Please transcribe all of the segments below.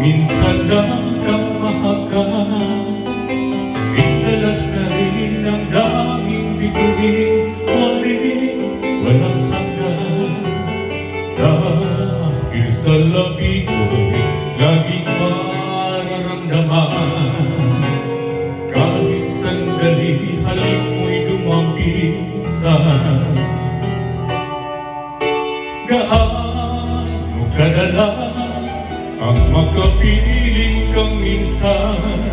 minsan lang kang mahagkan, sigdalas na rin ang daming bituin, waring walang hanggan. Dahil sa labi ko'y laging mararamdaman, kahit sandali halik mo'y dumampisan. Gaano kadalas ang magkapiling kang minsan,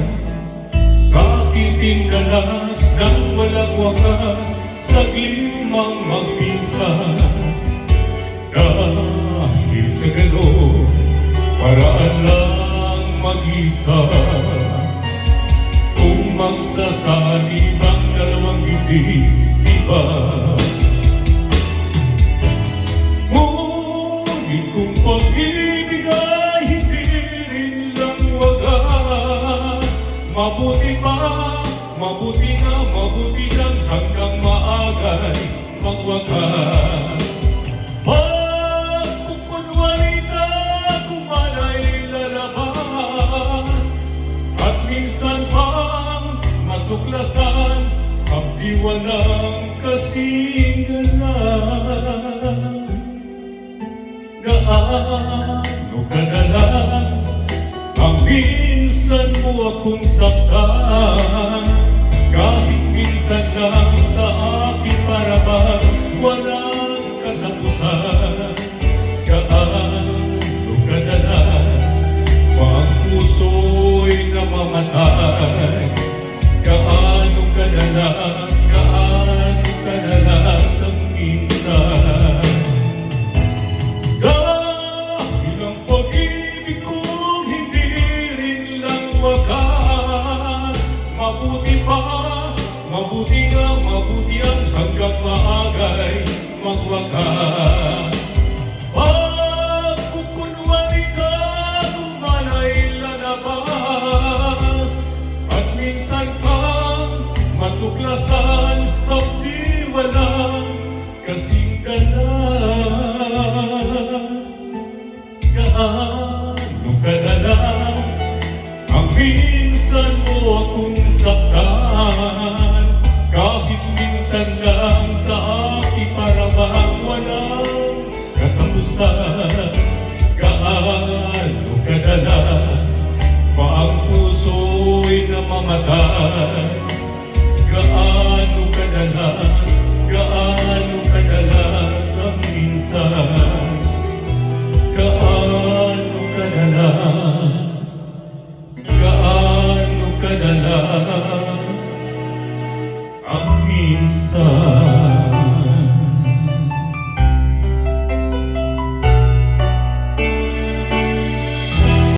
sa kising dalas ng walang wakas, saglit mang magpinsan. Dahil sa gano'n, paraan lang mag-isa, kung magsasalib ang dalawang bibig, iba. Ngunit kung pag-ibig ay hindi rin lang wagas, mabuti kang hanggang maagay magwakas. Pagkukunwari ka, kumalay lalabas, at minsan pang matuklasan, abdi walang kasing ganas. Gaano kadalas ang minsan mo akong saktan, kahit minsan lang sa akin para bang walang katapusan. Gaano kadalas ang puso'y namamatay, gaano kadalas ang minsan. Dahil ang pag-ibig kong hindi rin lang wakas, mabuti ang hanggang maagay magwakas. Pagkukunwari ka, kumalay lalabas, at minsan pang matuklasan, abdi walang kasing ganas. Gaano kadalas ang minsan mo akong saktan, kahit minsan lang sa akin para bang walang katapusan. Gaano kadalas pa ang puso'y namamatay, gaano kadalas ang minsan. Gaano kadalas ang minsan.